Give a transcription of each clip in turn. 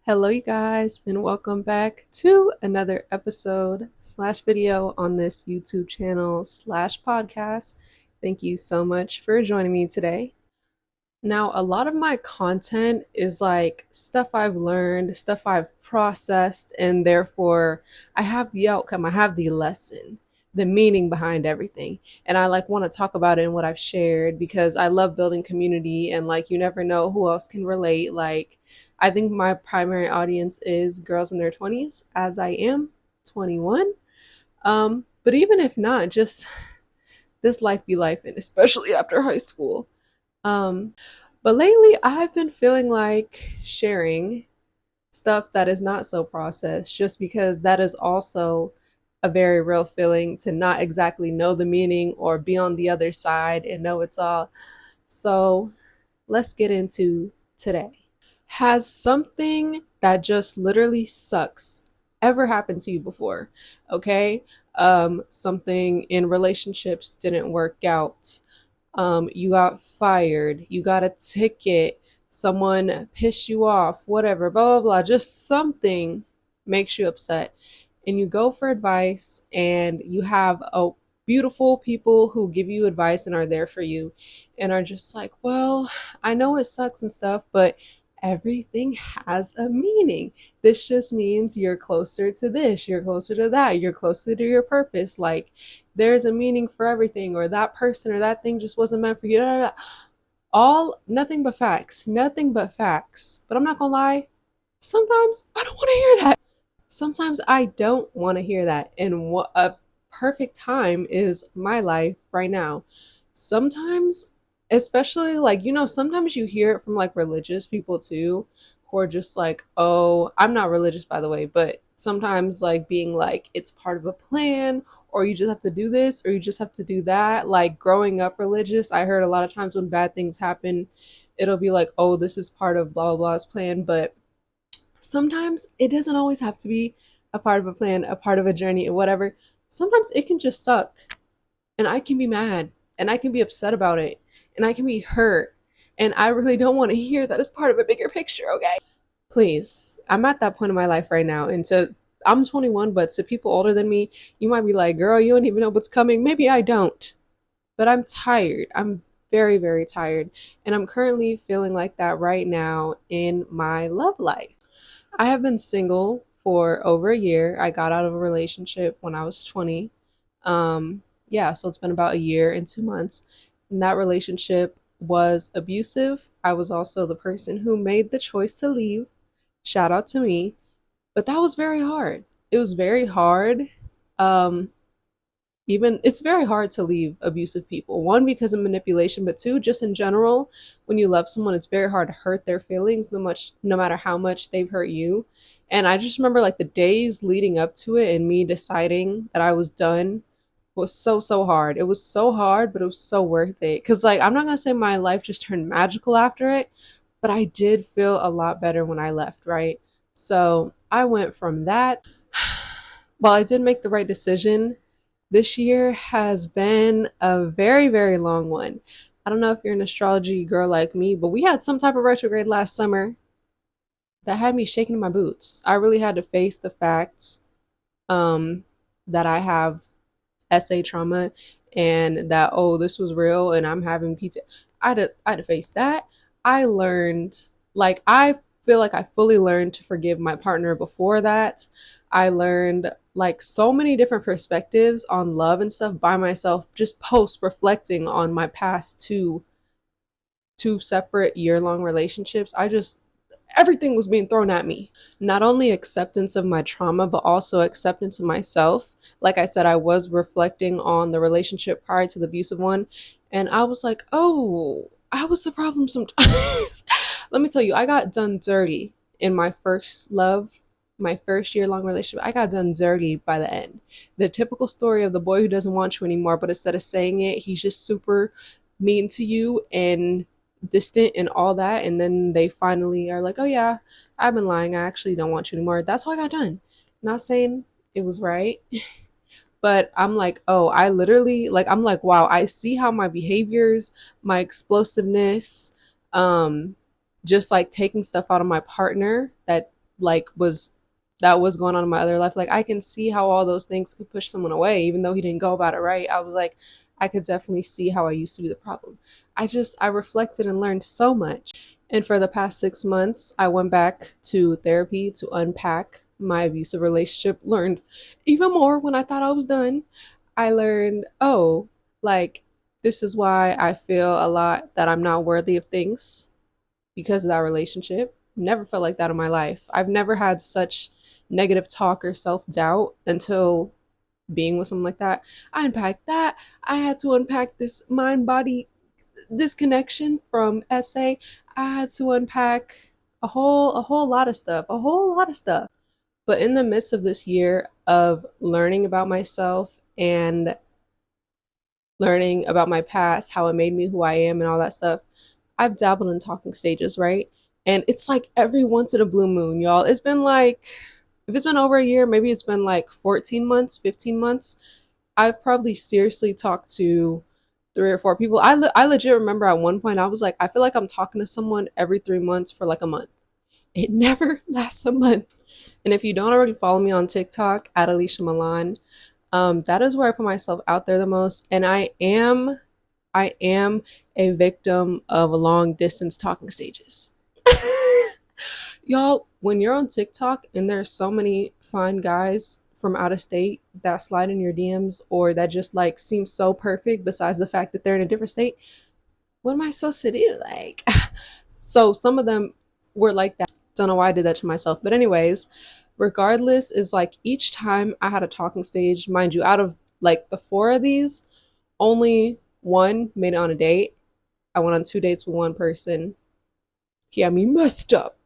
Hello, you guys, and welcome back to another episode slash video on this YouTube channel slash podcast. Thank you so much for joining me today. Now, a lot of my content is like stuff I've learned, stuff I've processed, and therefore I have the outcome, I have the lesson, the meaning behind everything. And I want to talk about it in what I've shared because I love building community and you never know who else can relate. I think my primary audience is girls in their 20s as I am 21. But even if not, just this life be life, and especially after high school. Um, but lately, I've been feeling like sharing stuff that is not so processed, just because that is also a very real feeling to not exactly know the meaning or be on the other side and know it's all. So let's get into today. Has something that just literally sucks ever happened to you before? Okay. Something in relationships didn't work out. You got fired, you got a ticket, someone pissed you off, whatever, blah, blah, blah. Just something makes you upset. And you go for advice, and you have beautiful people who give you advice and are there for you and are just like, well, I know it sucks and stuff, but everything has a meaning. This just means you're closer to this, you're closer to that, you're closer to your purpose. There's a meaning for everything, or that person or that thing just wasn't meant for you. All nothing but facts, nothing but facts. But I'm not gonna lie, sometimes I don't want to hear that. Sometimes I don't want to hear that. And what a perfect time is my life right now. Sometimes, especially sometimes you hear it from religious people too, who are just like, oh, I'm not religious by the way, but sometimes being like, it's part of a plan, or you just have to do this, or you just have to do that. Like growing up religious, I heard a lot of times when bad things happen, it'll be like, oh, this is part of blah blah blah's plan, but sometimes it doesn't always have to be a part of a plan, a part of a journey, or whatever. Sometimes it can just suck, and I can be mad, and I can be upset about it, and I can be hurt. And I really don't want to hear that it's part of a bigger picture, okay? Please. I'm at that point in my life right now. I'm 21, but to people older than me, you might be like, girl, you don't even know what's coming. Maybe I don't. But I'm tired. I'm very, very tired. And I'm currently feeling like that right now in my love life. I have been single for over a year. I got out of a relationship when I was 20. Yeah, so it's been about a year and 2 months. And that relationship was abusive. I was also the person who made the choice to leave. Shout out to me. But that was very hard. It was very hard. Um, Even it's very hard to leave abusive people. One, because of manipulation, but two, just in general, when you love someone, it's very hard to hurt their feelings no matter how much they've hurt you. And I just remember the days leading up to it and me deciding that I was done was so hard. It was so hard, but it was so worth it. Cause I'm not gonna say my life just turned magical after it, but I did feel a lot better when I left, right? So I went from that. While I did make the right decision, this year has been a very, very long one. I don't know if you're an astrology girl like me, but we had some type of retrograde last summer that had me shaking in my boots. I really had to face the facts um, that I have SA trauma, and that, oh, this was real and I'm having PT. I had to face that. I learned, I feel like I fully learned to forgive my partner before that. I learned so many different perspectives on love and stuff by myself, just post reflecting on my past two separate year-long relationships. I just everything was being thrown at me. Not only acceptance of my trauma, but also acceptance of myself. Like I said, I was reflecting on the relationship prior to the abusive one, and I was like, oh, I was the problem sometimes. Let me tell you, I got done dirty in my first love, my first year-long relationship. I got done dirty by the end. The typical story of the boy who doesn't want you anymore, but instead of saying it, he's just super mean to you and distant and all that, and then they finally are like, oh yeah, I've been lying, I actually don't want you anymore. That's why I got done. Not saying it was right, but I'm like, oh, I literally, I'm like, wow, I see how my behaviors, my explosiveness, just taking stuff out of my partner that like was going on in my other life. Like I can see how all those things could push someone away, even though he didn't go about it right. I was like, I could definitely see how I used to be the problem. I reflected and learned so much. And for the past 6 months, I went back to therapy to unpack my abusive relationship, learned even more when I thought I was done. I learned, oh, like, this is why I feel a lot that I'm not worthy of things because of that relationship. Never felt like that in my life. I've never had such negative talk or self doubt until being with someone like that. I unpacked that. I had to unpack this mind body disconnection from SA. I had to unpack a whole lot of stuff, a whole lot of stuff. But in the midst of this year of learning about myself and learning about my past, how it made me who I am and all that stuff, I've dabbled in talking stages, right? And it's like every once in a blue moon, y'all. It's been like, if it's been over a year, maybe it's been like 14 months, 15 months. I've probably seriously talked to 3 or 4 people. I legit remember at one point I was like, I feel like I'm talking to someone every 3 months for like a month. It never lasts a month. And if you don't already follow me on TikTok at Alisha Milan, that is where I put myself out there the most. And I am a victim of long distance talking stages. Y'all, when you're on TikTok and there's so many fine guys from out of state that slide in your DMs or that just like seem so perfect besides the fact that they're in a different state, what am I supposed to do? Like, so some of them were like that. Don't know why I did that to myself. But anyways, regardless, is like each time I had a talking stage, mind you, out of like the 4 of these, only one made it on a date. I went on 2 dates with one person. He had me messed up.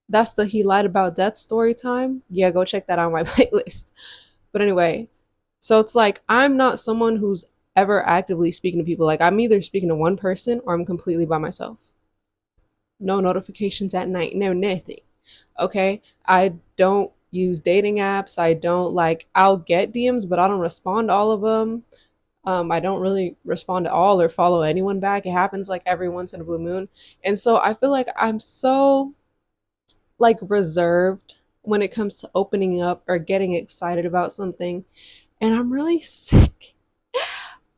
That's the he lied about death story time. Yeah, go check that out on my playlist. But anyway, so it's like I'm not someone who's ever actively speaking to people. Like I'm either speaking to one person or I'm completely by myself. No notifications at night, no nothing. Okay? I don't use dating apps. I don't like I'll get DMs, but I don't respond to all of them. I don't really respond to all or follow anyone back. It happens like every once in a blue moon. And so I feel like I'm so like reserved when it comes to opening up or getting excited about something. And I'm really sick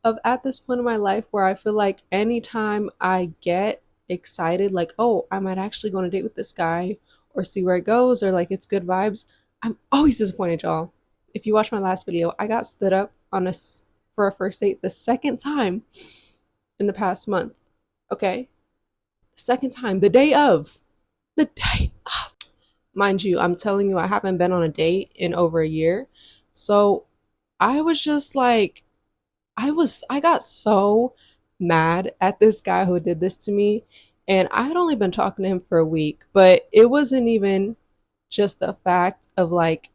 of at this point in my life where I feel like anytime I get excited, like, oh, I might actually go on a date with this guy or see where it goes or like it's good vibes, I'm always disappointed, y'all. If you watch my last video, I got stood up on for a first date the second time in the past month. Okay? The second time, the day of. Mind you, I'm telling you, I haven't been on a date in over a year. So I was just like, I got so mad at this guy who did this to me. And I had only been talking to him for a week, but it wasn't even just the fact of like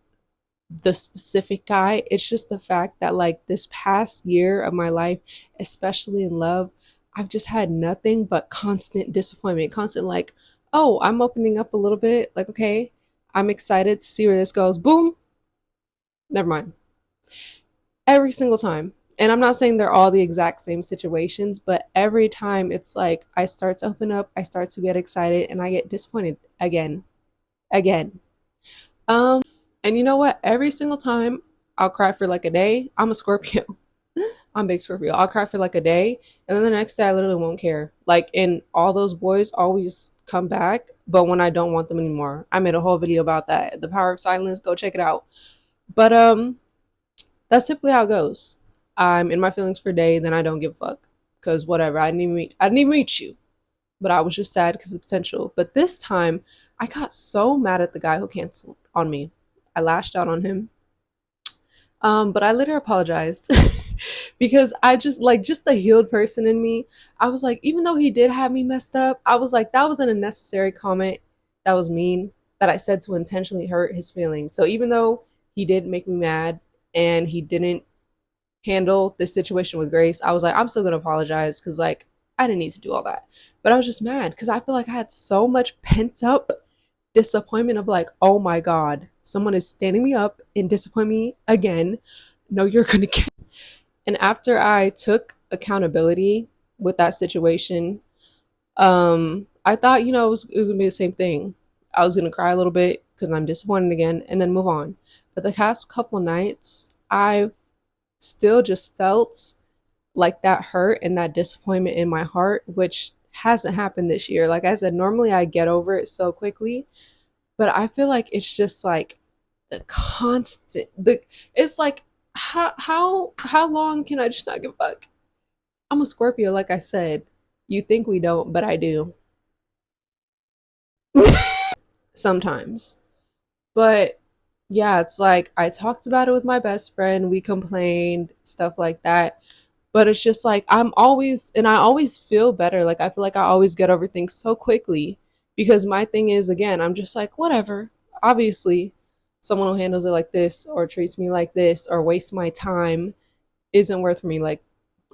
the specific guy. It's just the fact that like this past year of my life, especially in love, I've just had nothing but constant disappointment, constant like, oh, I'm opening up a little bit. Like, okay, I'm excited to see where this goes. Boom, never mind. Every single time. And I'm not saying they're all the exact same situations, but every time it's like I start to open up, I start to get excited, and I get disappointed again, again. And you know what? Every single time I'll cry for like a day. I'm a Scorpio. I'm big Scorpio. I'll cry for like a day, and then the next day I literally won't care. Like, and all those boys always come back, but when I don't want them anymore. I made a whole video about that. The power of silence. Go check it out. But that's simply how it goes. I'm in my feelings for a day, then I don't give a fuck. Cause whatever. I didn't even meet you. But I was just sad because of potential. But this time I got so mad at the guy who canceled on me. I lashed out on him. But I later apologized because I just like just the healed person in me. I was like, even though he did have me messed up, I was like, that was an unnecessary comment. That was mean that I said to intentionally hurt his feelings. So even though he did make me mad and he didn't handle this situation with grace, I was like, I'm still gonna apologize because like I didn't need to do all that. But I was just mad because I feel like I had so much pent up disappointment of like, oh my God, someone is standing me up and disappoint me again. No, you're gonna get. And after I took accountability with that situation, I thought, it was gonna be the same thing. I was gonna cry a little bit because I'm disappointed again, and then move on. But the past couple nights, I've still just felt like that hurt and that disappointment in my heart, which hasn't happened this year. Like I said, normally I get over it so quickly, but I feel like it's just like the constant the it's like how long can I just not give a fuck? I'm a Scorpio, like I said. You think we don't, but I do. Sometimes. But yeah, it's like I talked about it with my best friend, we complained, stuff like that. But it's just like I always feel better. Like I feel like I always get over things so quickly because my thing is, again, I'm just like, whatever. Obviously, someone who handles it like this or treats me like this or wastes my time isn't worth me, like,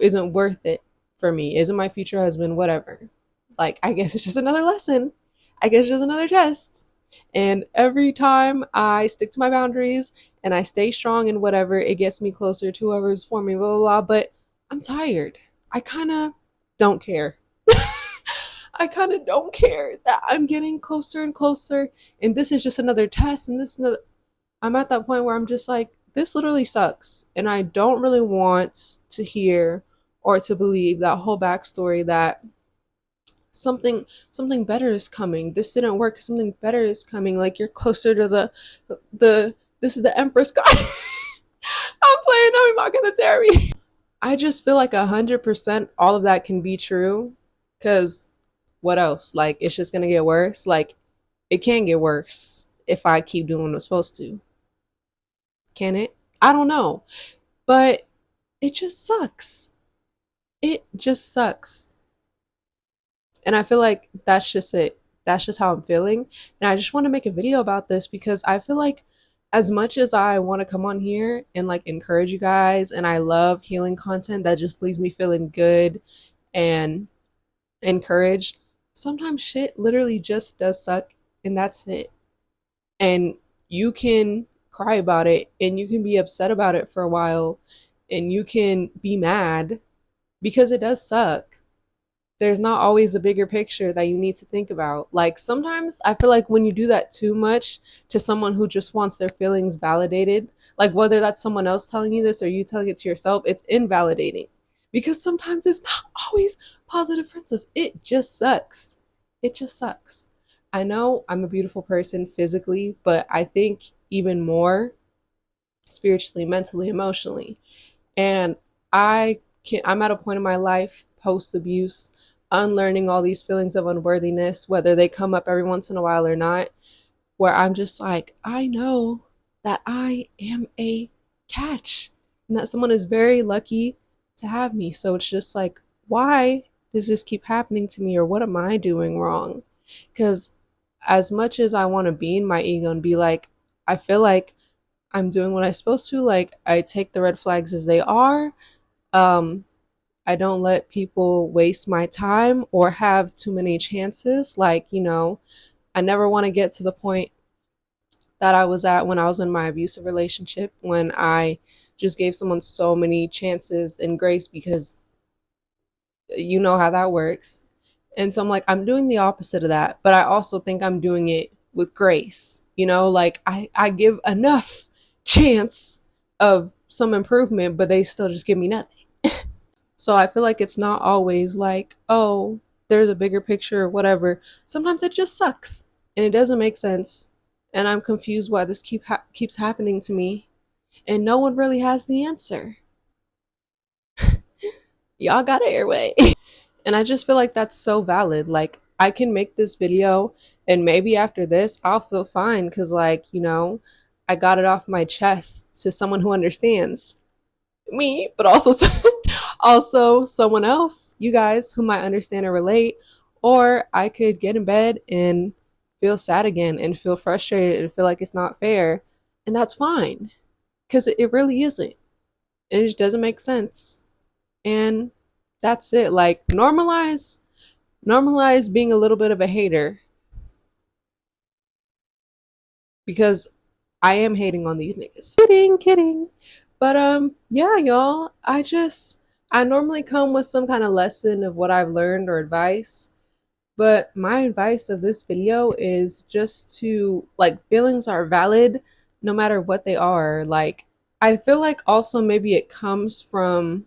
isn't worth it for me, isn't my future husband, whatever. Like, I guess it's just another lesson. I guess it's just another test. And every time I stick to my boundaries and I stay strong in whatever, it gets me closer to whoever's for me, blah, blah, blah. But I'm tired. I kind of don't care. I kind of don't care that I'm getting closer and closer. And this is just another test. And this is another, I'm at that point where I'm just like, this literally sucks. And I don't really want to hear or to believe that whole backstory that something better is coming. This didn't work. Something better is coming. Like you're closer to the this is the Empress guy. I'm playing no Monogatari. I just feel like 100% all of that can be true. Cause what else? Like it's just gonna get worse. Like it can get worse if I keep doing what I'm supposed to. Can it? I don't know. But it just sucks. It just sucks. And I feel like that's just it. That's just how I'm feeling. And I just want to make a video about this because I feel like as much as I want to come on here and like encourage you guys and I love healing content that just leaves me feeling good and encouraged, sometimes shit literally just does suck and that's it. And you can cry about it and you can be upset about it for a while and you can be mad because it does suck. There's not always a bigger picture that you need to think about. Like sometimes I feel like when you do that too much to someone who just wants their feelings validated, like whether that's someone else telling you this or you telling it to yourself, it's invalidating. Because sometimes it's not always positive, princess. It just sucks. It just sucks. I know I'm a beautiful person physically, but I think even more spiritually, mentally, emotionally. And I'm at a point in my life post abuse, unlearning all these feelings of unworthiness, whether they come up every once in a while or not, where I'm just like, I know that I am a catch and that someone is very lucky to have me. So it's just like, why does this keep happening to me or what am I doing wrong? Because as much as I want to be in my ego and be like, I feel like I'm doing what I'm supposed to, like I take the red flags as they are. Um, I don't let people waste my time or have too many chances. Like, I never want to get to the point that I was at when I was in my abusive relationship, when I just gave someone so many chances and grace because you know how that works. And so I'm like, I'm doing the opposite of that, but I also think I'm doing it with grace. Like I give enough chance of some improvement, but they still just give me nothing. So I feel like it's not always like, oh, there's a bigger picture or whatever. Sometimes it just sucks and it doesn't make sense. And I'm confused why this keeps happening to me. And no one really has the answer. Y'all got an airway. And I just feel like that's so valid. Like, I can make this video and maybe after this, I'll feel fine because, like, I got it off my chest to someone who understands me, but also also someone else, you guys who might understand or relate. Or I could get in bed and feel sad again and feel frustrated and feel like it's not fair. And that's fine because it really isn't. It just doesn't make sense. And that's it. Like normalize being a little bit of a hater because I am hating on these niggas. Kidding. But yeah, y'all. I normally come with some kind of lesson of what I've learned or advice. But my advice of this video is just to, like, feelings are valid no matter what they are. Like, I feel like also maybe it comes from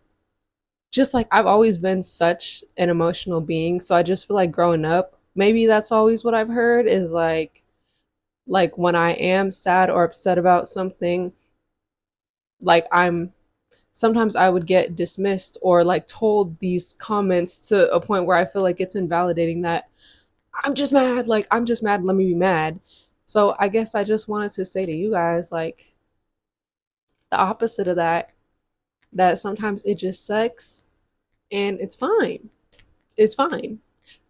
just like I've always been such an emotional being. So I just feel like growing up, maybe that's always what I've heard is like when I am sad or upset about something, like I'm sometimes I would get dismissed or like told these comments to a point where I feel like it's invalidating that I'm just mad, like I'm just mad, let me be mad. So I guess I just wanted to say to you guys like the opposite of that, that sometimes it just sucks and it's fine. It's fine.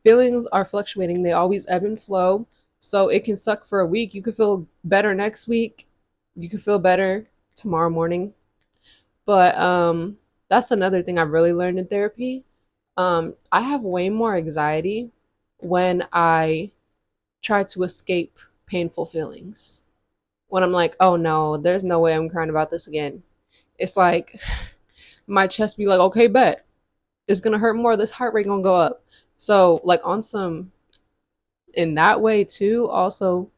Feelings are fluctuating, they always ebb and flow. So it can suck for a week. You could feel better next week. You could feel better tomorrow morning. But that's another thing I've really learned in therapy. I have way more anxiety when I try to escape painful feelings. When I'm like, oh no, there's no way I'm crying about this again. It's like my chest be like, okay, bet. It's gonna hurt more. This heart rate gonna go up. So like on some in that way too, also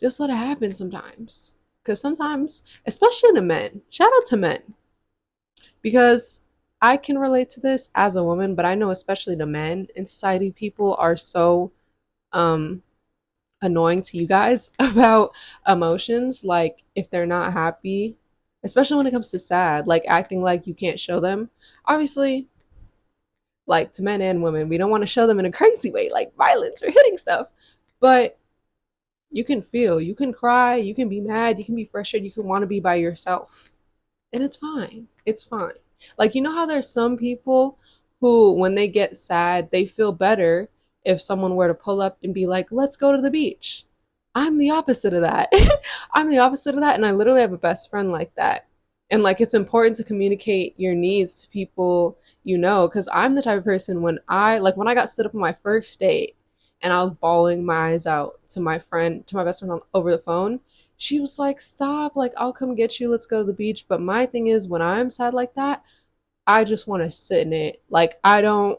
just let it happen sometimes. Cause sometimes, especially to men, shout out to men. Because I can relate to this as a woman, but I know especially the men in society, people are so um annoying to you guys about emotions. Like if they're not happy, especially when it comes to sad, like acting like you can't show them. Obviously, like to men and women, we don't want to show them in a crazy way, like violence or hitting stuff. But you can feel, you can cry, you can be mad, you can be frustrated, you can want to be by yourself. And it's fine. It's fine. Like, you know how there's some people who, when they get sad, they feel better if someone were to pull up and be like, let's go to the beach. I'm the opposite of that. I'm the opposite of that. And I literally have a best friend like that. And like, it's important to communicate your needs to people you know, because I'm the type of person when I got stood up on my first date and I was bawling my eyes out to my friend, to my best friend over the phone, she was like, stop, like, I'll come get you, let's go to the beach. But my thing is, when I'm sad like that, I just want to sit in it. Like, I'm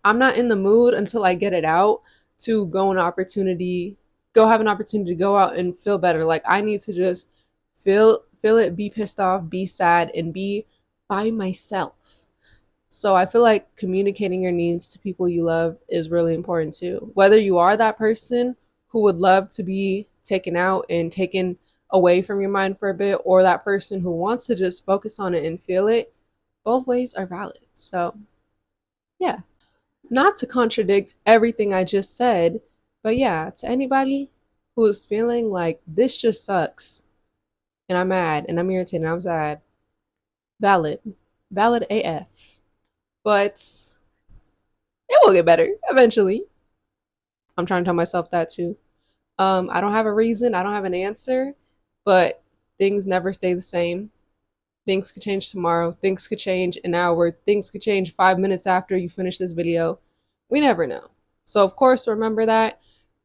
not in the mood until I get it out to go have an opportunity to go out and feel better. Like, I need to just feel it, be pissed off, be sad, and be by myself. So I feel like communicating your needs to people you love is really important too. Whether you are that person who would love to be taken out and taken away from your mind for a bit, or that person who wants to just focus on it and feel it, both ways are valid. So, yeah, not to contradict everything I just said, but yeah, to anybody who is feeling like this just sucks and I'm mad and I'm irritated and I'm sad, valid, valid AF. But it will get better eventually. I'm trying to tell myself that too. I don't have a reason, I don't have an answer, but things never stay the same. Things could change tomorrow, things could change an hour, things could change 5 minutes after you finish this video. We never know. So, of course, remember that,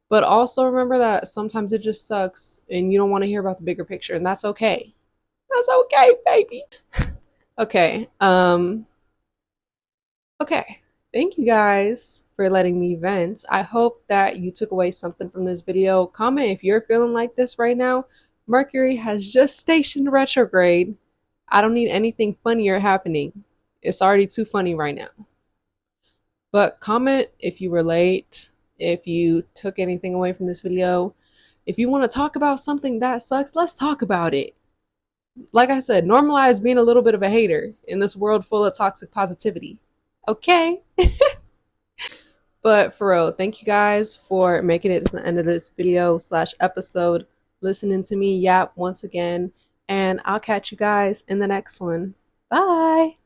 but also remember that sometimes it just sucks and you don't want to hear about the bigger picture, and that's okay. That's okay, baby. Okay. Okay. Thank you guys for letting me vent. I hope that you took away something from this video. Comment if you're feeling like this right now. Mercury has just stationed retrograde. I don't need anything funnier happening. It's already too funny right now. But comment if you relate, if you took anything away from this video. If you want to talk about something that sucks, let's talk about it. Like I said, normalize being a little bit of a hater in this world full of toxic positivity. Okay? But for real, thank you guys for making it to the end of this video slash episode, listening to me yap once again, and I'll catch you guys in the next one. Bye!